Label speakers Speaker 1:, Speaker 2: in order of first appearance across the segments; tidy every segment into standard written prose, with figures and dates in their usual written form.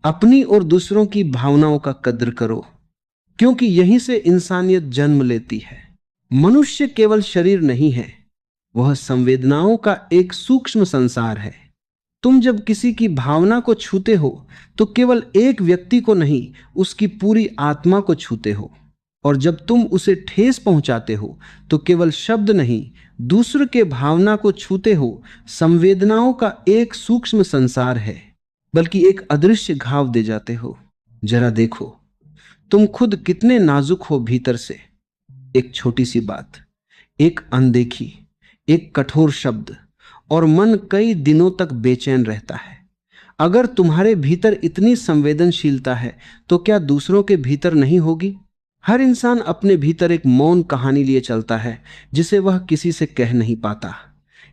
Speaker 1: अपनी और दूसरों की भावनाओं का कद्र करो, क्योंकि यहीं से इंसानियत जन्म लेती है। मनुष्य केवल शरीर नहीं है, वह संवेदनाओं का एक सूक्ष्म संसार है। तुम जब किसी की भावना को छूते हो तो केवल एक व्यक्ति को नहीं, उसकी पूरी आत्मा को छूते हो। और जब तुम उसे ठेस पहुंचाते हो तो केवल शब्द नहीं, दूसरे के भावना को छूते हो। संवेदनाओं का एक सूक्ष्म संसार है, बल्कि एक अदृश्य घाव दे जाते हो। जरा देखो, तुम खुद कितने नाजुक हो भीतर से। एक छोटी सी बात, एक अनदेखी, एक कठोर शब्द, और मन कई दिनों तक बेचैन रहता है। अगर तुम्हारे भीतर इतनी संवेदनशीलता है तो क्या दूसरों के भीतर नहीं होगी? हर इंसान अपने भीतर एक मौन कहानी लिए चलता है, जिसे वह किसी से कह नहीं पाता।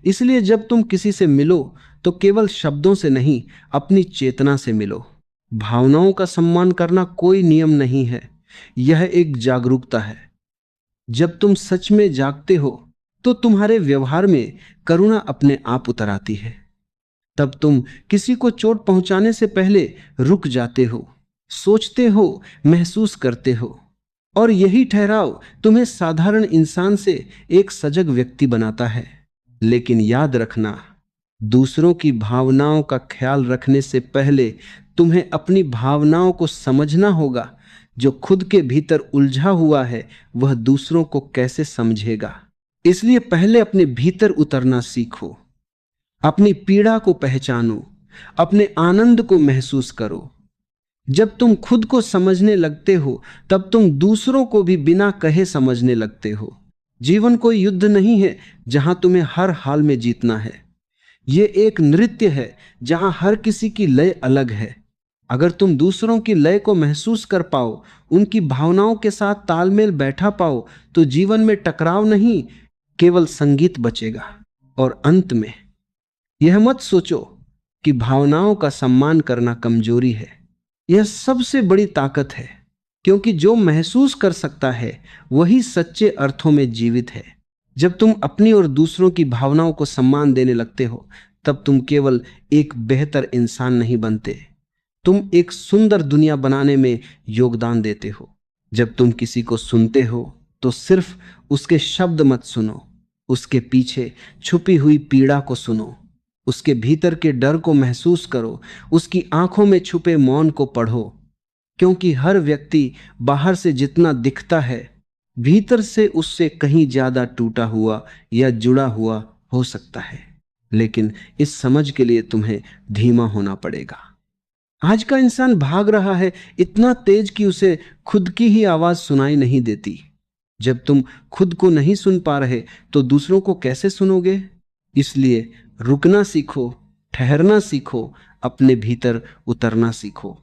Speaker 1: इसलिए जब तुम किसी से मिलो तो केवल शब्दों से नहीं, अपनी चेतना से मिलो। भावनाओं का सम्मान करना कोई नियम नहीं है, यह एक जागरूकता है। जब तुम सच में जागते हो तो तुम्हारे व्यवहार में करुणा अपने आप उतर आती है। तब तुम किसी को चोट पहुंचाने से पहले रुक जाते हो, सोचते हो, महसूस करते हो। और यही ठहराव तुम्हें साधारण इंसान से एक सजग व्यक्ति बनाता है। लेकिन याद रखना, दूसरों की भावनाओं का ख्याल रखने से पहले तुम्हें अपनी भावनाओं को समझना होगा। जो खुद के भीतर उलझा हुआ है वह दूसरों को कैसे समझेगा? इसलिए पहले अपने भीतर उतरना सीखो, अपनी पीड़ा को पहचानो, अपने आनंद को महसूस करो। जब तुम खुद को समझने लगते हो तब तुम दूसरों को भी बिना कहे समझने लगते हो। जीवन कोई युद्ध नहीं है जहां तुम्हें हर हाल में जीतना है। ये एक नृत्य है जहां हर किसी की लय अलग है। अगर तुम दूसरों की लय को महसूस कर पाओ, उनकी भावनाओं के साथ तालमेल बैठा पाओ, तो जीवन में टकराव नहीं, केवल संगीत बचेगा। और अंत में यह मत सोचो कि भावनाओं का सम्मान करना कमजोरी है। यह सबसे बड़ी ताकत है, क्योंकि जो महसूस कर सकता है वही सच्चे अर्थों में जीवित है। जब तुम अपनी और दूसरों की भावनाओं को सम्मान देने लगते हो, तब तुम केवल एक बेहतर इंसान नहीं बनते, तुम एक सुंदर दुनिया बनाने में योगदान देते हो। जब तुम किसी को सुनते हो तो सिर्फ उसके शब्द मत सुनो, उसके पीछे छुपी हुई पीड़ा को सुनो, उसके भीतर के डर को महसूस करो, उसकी आंखों में छुपे मौन को पढ़ो। क्योंकि हर व्यक्ति बाहर से जितना दिखता है, भीतर से उससे कहीं ज्यादा टूटा हुआ या जुड़ा हुआ हो सकता है। लेकिन इस समझ के लिए तुम्हें धीमा होना पड़ेगा। आज का इंसान भाग रहा है इतना तेज कि उसे खुद की ही आवाज सुनाई नहीं देती। जब तुम खुद को नहीं सुन पा रहे तो दूसरों को कैसे सुनोगे? इसलिए रुकना सीखो, ठहरना सीखो, अपने भीतर उतरना सीखो।